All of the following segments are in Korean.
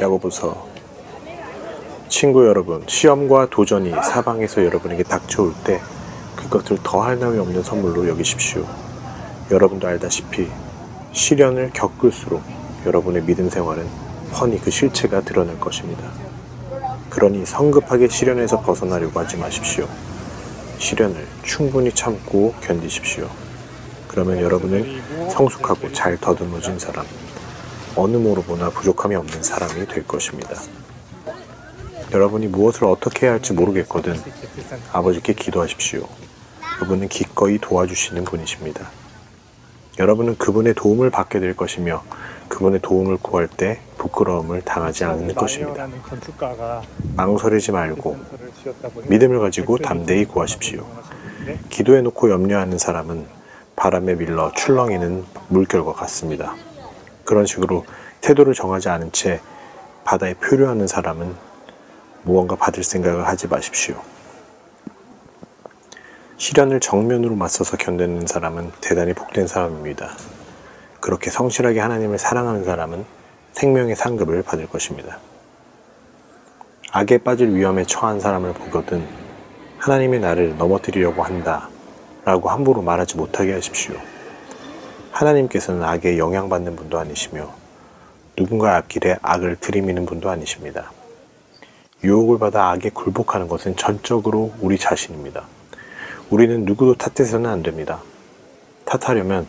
야고보서. 친구 여러분, 시험과 도전이 사방에서 여러분에게 닥쳐올 때 그것을 더할 나위 없는 선물로 여기십시오. 여러분도 알다시피 시련을 겪을수록 여러분의 믿음 생활은 훤히 그 실체가 드러날 것입니다. 그러니 성급하게 시련에서 벗어나려고 하지 마십시오. 시련을 충분히 참고 견디십시오. 그러면 여러분은 성숙하고 잘 더듬어진 사람, 어느 모로 보나 부족함이 없는 사람이 될 것입니다. 여러분이 무엇을 어떻게 해야 할지 모르겠거든 아버지께 기도하십시오. 그분은 기꺼이 도와주시는 분이십니다. 여러분은 그분의 도움을 받게 될 것이며 그분의 도움을 구할 때 부끄러움을 당하지 않을 것입니다. 망설이지 말고 믿음을 가지고 담대히 구하십시오. 기도해놓고 염려하는 사람은 바람에 밀려 출렁이는 물결과 같습니다. 그런 식으로 태도를 정하지 않은 채 바다에 표류하는 사람은 무언가 받을 생각을 하지 마십시오. 시련을 정면으로 맞서서 견디는 사람은 대단히 복된 사람입니다. 그렇게 성실하게 하나님을 사랑하는 사람은 생명의 상급을 받을 것입니다. 악에 빠질 위험에 처한 사람을 보거든 하나님의 나를 넘어뜨리려고 한다 라고 함부로 말하지 못하게 하십시오. 하나님께서는 악에 영향받는 분도 아니시며 누군가의 앞길에 악을 들이미는 분도 아니십니다. 유혹을 받아 악에 굴복하는 것은 전적으로 우리 자신입니다. 우리는 누구도 탓해서는 안 됩니다. 탓하려면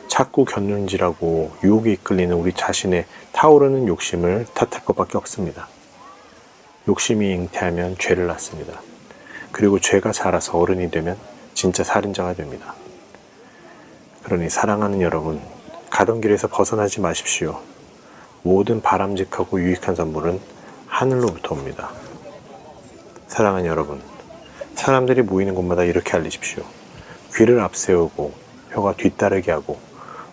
자꾸 견눈질하고 유혹에 이끌리는 우리 자신의 타오르는 욕심을 탓할 것밖에 없습니다. 욕심이 잉태하면 죄를 낳습니다. 그리고 죄가 자라서 어른이 되면 진짜 살인자가 됩니다. 그러니 사랑하는 여러분, 가던 길에서 벗어나지 마십시오. 모든 바람직하고 유익한 선물은 하늘로부터 옵니다. 사랑하는 여러분, 사람들이 모이는 곳마다 이렇게 알리십시오. 귀를 앞세우고 혀가 뒤따르게 하고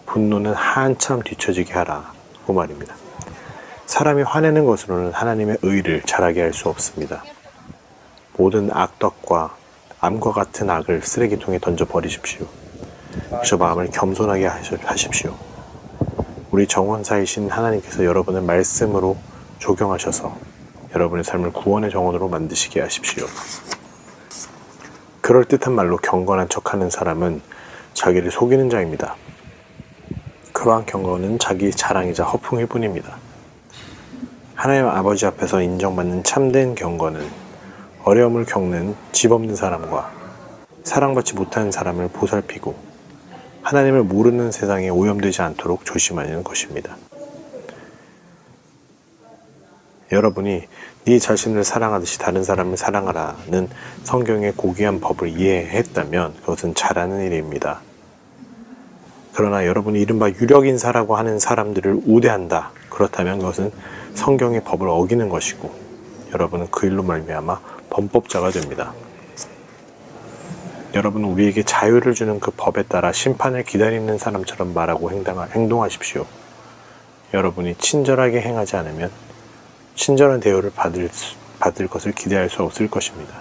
분노는 한참 뒤처지게 하라고 말입니다. 사람이 화내는 것으로는 하나님의 의를 자라게 할 수 없습니다. 모든 악덕과 암과 같은 악을 쓰레기통에 던져버리십시오. 그저 마음을 겸손하게 하십시오. 우리 정원사이신 하나님께서 여러분을 말씀으로 조경하셔서 여러분의 삶을 구원의 정원으로 만드시게 하십시오. 그럴듯한 말로 경건한 척하는 사람은 자기를 속이는 자입니다. 그러한 경건은 자기 자랑이자 허풍일 뿐입니다. 하나님 아버지 앞에서 인정받는 참된 경건은 어려움을 겪는 집 없는 사람과 사랑받지 못하는 사람을 보살피고 하나님을 모르는 세상에 오염되지 않도록 조심하는 것입니다. 여러분이 네 자신을 사랑하듯이 다른 사람을 사랑하라는 성경의 고귀한 법을 이해했다면 그것은 잘하는 일입니다. 그러나 여러분이 이른바 유력인사라고 하는 사람들을 우대한다. 그렇다면 그것은 성경의 법을 어기는 것이고 여러분은 그 일로 말미암아 범법자가 됩니다. 여러분은 우리에게 자유를 주는 그 법에 따라 심판을 기다리는 사람처럼 말하고 행동하십시오. 여러분이 친절하게 행하지 않으면 친절한 대우를 받을 것을 기대할 수 없을 것입니다.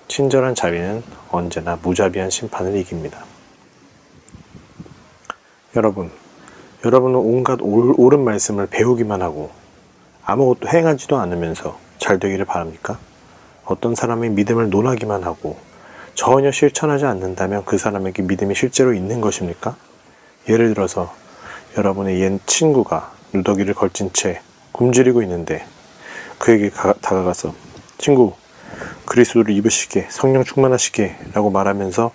친절한 자비는 언제나 무자비한 심판을 이깁니다. 여러분은 온갖 옳은 말씀을 배우기만 하고 아무것도 행하지도 않으면서 잘 되기를 바랍니까? 어떤 사람의 믿음을 논하기만 하고 전혀 실천하지 않는다면 그 사람에게 믿음이 실제로 있는 것입니까? 예를 들어서 여러분의 옛 친구가 누더기를 걸친 채 굶주리고 있는데 그에게 다가가서 친구, 그리스도를 입으시게, 성령 충만하시게 라고 말하면서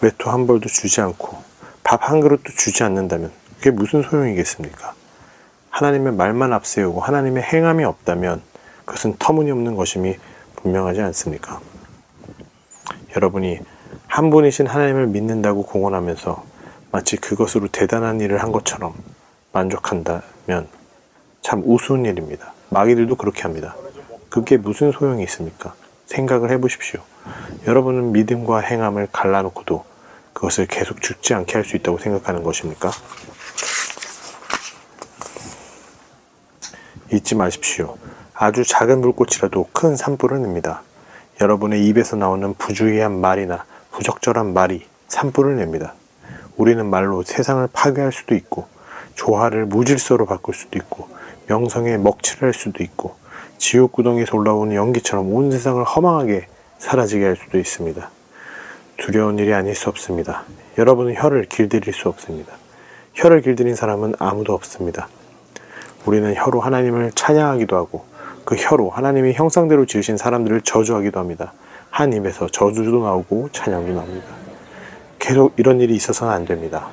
외투 한 벌도 주지 않고 밥 한 그릇도 주지 않는다면 그게 무슨 소용이겠습니까? 하나님의 말만 앞세우고 하나님의 행함이 없다면 그것은 터무니없는 것임이 분명하지 않습니까? 여러분이 한 분이신 하나님을 믿는다고 공언하면서 마치 그것으로 대단한 일을 한 것처럼 만족한다면 참 우스운 일입니다. 마귀들도 그렇게 합니다. 그게 무슨 소용이 있습니까? 생각을 해보십시오. 여러분은 믿음과 행함을 갈라놓고도 그것을 계속 죽지 않게 할 수 있다고 생각하는 것입니까? 잊지 마십시오. 아주 작은 불꽃이라도 큰 산불을 냅니다. 여러분의 입에서 나오는 부주의한 말이나 부적절한 말이 산불을 냅니다. 우리는 말로 세상을 파괴할 수도 있고 조화를 무질서로 바꿀 수도 있고 명성에 먹칠을 할 수도 있고 지옥 구덩이에서 올라오는 연기처럼 온 세상을 허망하게 사라지게 할 수도 있습니다. 두려운 일이 아닐 수 없습니다. 여러분은 혀를 길들일 수 없습니다. 혀를 길들인 사람은 아무도 없습니다. 우리는 혀로 하나님을 찬양하기도 하고 그 혀로 하나님의 형상대로 지으신 사람들을 저주하기도 합니다. 한 입에서 저주도 나오고 찬양도 나옵니다. 계속 이런 일이 있어서는 안 됩니다.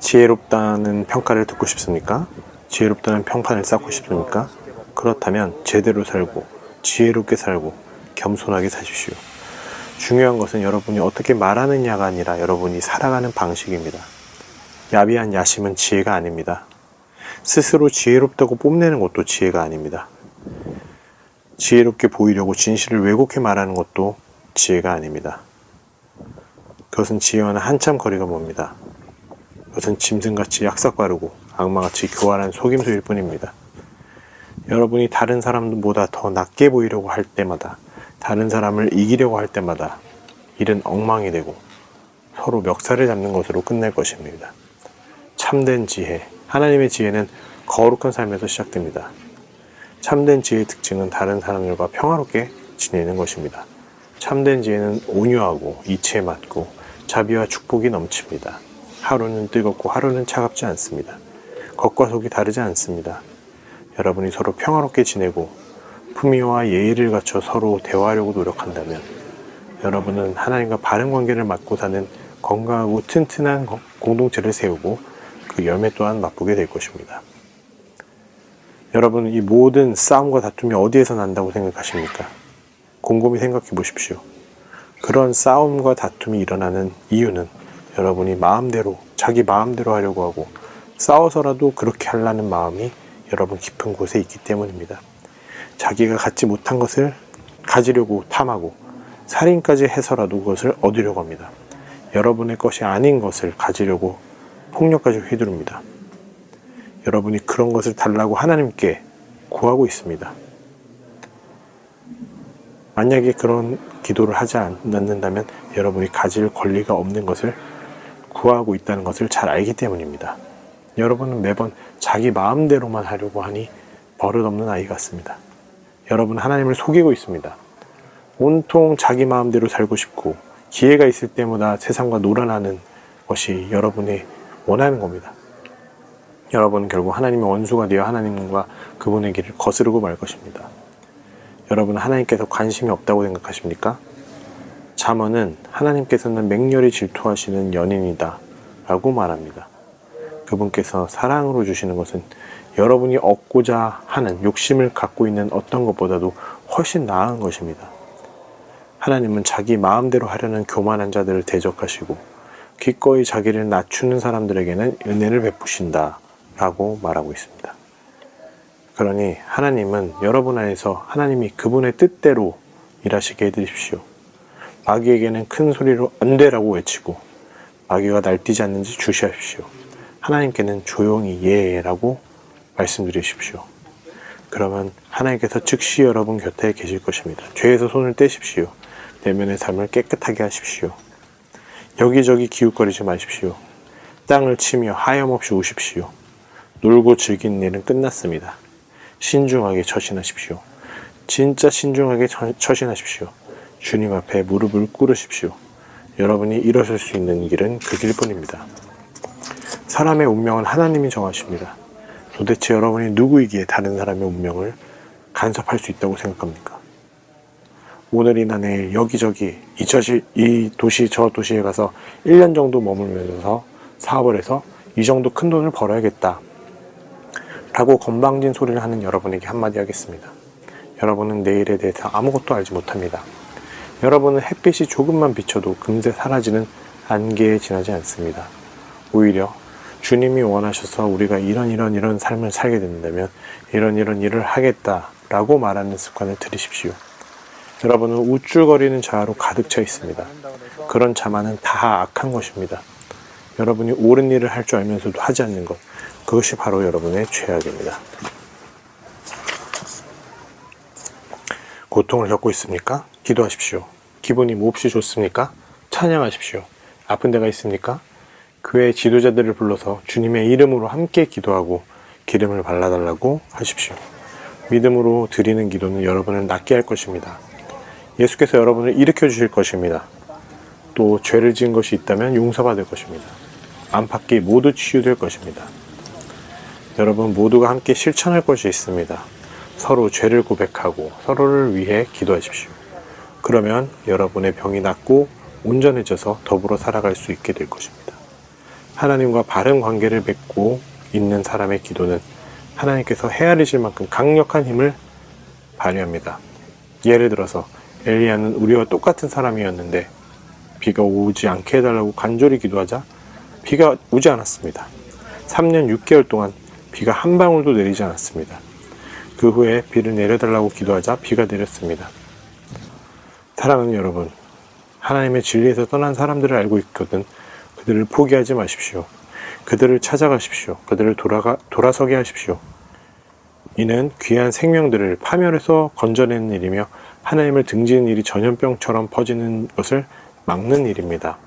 지혜롭다는 평가를 듣고 싶습니까? 지혜롭다는 평판을 쌓고 싶습니까? 그렇다면 제대로 살고 지혜롭게 살고 겸손하게 사십시오. 중요한 것은 여러분이 어떻게 말하느냐가 아니라 여러분이 살아가는 방식입니다. 야비한 야심은 지혜가 아닙니다. 스스로 지혜롭다고 뽐내는 것도 지혜가 아닙니다. 지혜롭게 보이려고 진실을 왜곡해 말하는 것도 지혜가 아닙니다. 그것은 지혜와는 한참 거리가 멉니다. 그것은 짐승같이 약삭 바르고 악마같이 교활한 속임수일 뿐입니다. 여러분이 다른 사람보다 더 낫게 보이려고 할 때마다, 다른 사람을 이기려고 할 때마다 일은 엉망이 되고 서로 멱살을 잡는 것으로 끝날 것입니다. 참된 지혜, 하나님의 지혜는 거룩한 삶에서 시작됩니다. 참된 지혜의 특징은 다른 사람들과 평화롭게 지내는 것입니다. 참된 지혜는 온유하고 이치에 맞고 자비와 축복이 넘칩니다. 하루는 뜨겁고 하루는 차갑지 않습니다. 겉과 속이 다르지 않습니다. 여러분이 서로 평화롭게 지내고 품위와 예의를 갖춰 서로 대화하려고 노력한다면 여러분은 하나님과 바른 관계를 맡고 사는 건강하고 튼튼한 공동체를 세우고 그 열매 또한 맛보게 될 것입니다. 여러분은 이 모든 싸움과 다툼이 어디에서 난다고 생각하십니까? 곰곰이 생각해 보십시오. 그런 싸움과 다툼이 일어나는 이유는 여러분이 자기 마음대로 하려고 하고 싸워서라도 그렇게 하려는 마음이 여러분 깊은 곳에 있기 때문입니다. 자기가 갖지 못한 것을 가지려고 탐하고 살인까지 해서라도 그것을 얻으려고 합니다. 여러분의 것이 아닌 것을 가지려고 폭력까지 휘두릅니다. 여러분이 그런 것을 달라고 하나님께 구하고 있습니다. 만약에 그런 기도를 하지 않는다면 여러분이 가질 권리가 없는 것을 구하고 있다는 것을 잘 알기 때문입니다. 여러분은 매번 자기 마음대로만 하려고 하니 버릇없는 아이 같습니다. 여러분은 하나님을 속이고 있습니다. 온통 자기 마음대로 살고 싶고 기회가 있을 때마다 세상과 놀아나는 것이 여러분이 원하는 겁니다. 여러분은 결국 하나님의 원수가 되어 하나님과 그분의 길을 거스르고 말 것입니다. 여러분은 하나님께서 관심이 없다고 생각하십니까? 잠언은 하나님께서는 맹렬히 질투하시는 연인이다 라고 말합니다. 그분께서 사랑으로 주시는 것은 여러분이 얻고자 하는 욕심을 갖고 있는 어떤 것보다도 훨씬 나은 것입니다. 하나님은 자기 마음대로 하려는 교만한 자들을 대적하시고 기꺼이 자기를 낮추는 사람들에게는 은혜를 베푸신다 라고 말하고 있습니다. 그러니 하나님은 여러분 안에서 하나님이 그분의 뜻대로 일하시게 해드십시오. 마귀에게는 큰 소리로 안 되라고 외치고 마귀가 날뛰지 않는지 주시하십시오. 하나님께는 조용히 예라고 말씀드리십시오. 그러면 하나님께서 즉시 여러분 곁에 계실 것입니다. 죄에서 손을 떼십시오. 내면의 삶을 깨끗하게 하십시오. 여기저기 기웃거리지 마십시오. 땅을 치며 하염없이 우십시오. 놀고 즐기는 일은 끝났습니다. 신중하게 처신하십시오. 진짜 신중하게 처신하십시오. 주님 앞에 무릎을 꿇으십시오. 여러분이 일어설 수 있는 길은 그 길뿐입니다. 사람의 운명은 하나님이 정하십니다. 도대체 여러분이 누구이기에 다른 사람의 운명을 간섭할 수 있다고 생각합니까? 오늘이나 내일 여기저기 이 도시 저 도시에 가서 1년 정도 머물면서 사업을 해서 이 정도 큰 돈을 벌어야겠다 라고 건방진 소리를 하는 여러분에게 한마디 하겠습니다. 여러분은 내일에 대해서 아무것도 알지 못합니다. 여러분은 햇빛이 조금만 비쳐도 금세 사라지는 안개에 지나지 않습니다. 오히려 주님이 원하셔서 우리가 이런 삶을 살게 된다면 이런 일을 하겠다라고 말하는 습관을 들이십시오. 여러분은 우쭐거리는 자아로 가득 차 있습니다. 그런 자만은 다 악한 것입니다. 여러분이 옳은 일을 할 줄 알면서도 하지 않는 것, 그것이 바로 여러분의 죄악입니다. 고통을 겪고 있습니까? 기도하십시오. 기분이 몹시 좋습니까? 찬양하십시오. 아픈 데가 있습니까? 교회 지도자들을 불러서 주님의 이름으로 함께 기도하고 기름을 발라달라고 하십시오. 믿음으로 드리는 기도는 여러분을 낫게 할 것입니다. 예수께서 여러분을 일으켜 주실 것입니다. 또 죄를 지은 것이 있다면 용서받을 것입니다. 안팎이 모두 치유될 것입니다. 여러분 모두가 함께 실천할 것이 있습니다. 서로 죄를 고백하고 서로를 위해 기도하십시오. 그러면 여러분의 병이 낫고 온전해져서 더불어 살아갈 수 있게 될 것입니다. 하나님과 바른 관계를 맺고 있는 사람의 기도는 하나님께서 헤아리실 만큼 강력한 힘을 발휘합니다. 예를 들어서 엘리야는 우리와 똑같은 사람이었는데 비가 오지 않게 해달라고 간절히 기도하자 비가 오지 않았습니다. 3년 6개월 동안 비가 한 방울도 내리지 않았습니다. 그 후에 비를 내려달라고 기도하자 비가 내렸습니다. 사랑하는 여러분, 하나님의 진리에서 떠난 사람들을 알고 있거든 그들을 포기하지 마십시오. 그들을 찾아가십시오. 그들을 돌아서게 하십시오. 이는 귀한 생명들을 파멸해서 건져내는 일이며 하나님을 등지는 일이 전염병처럼 퍼지는 것을 막는 일입니다.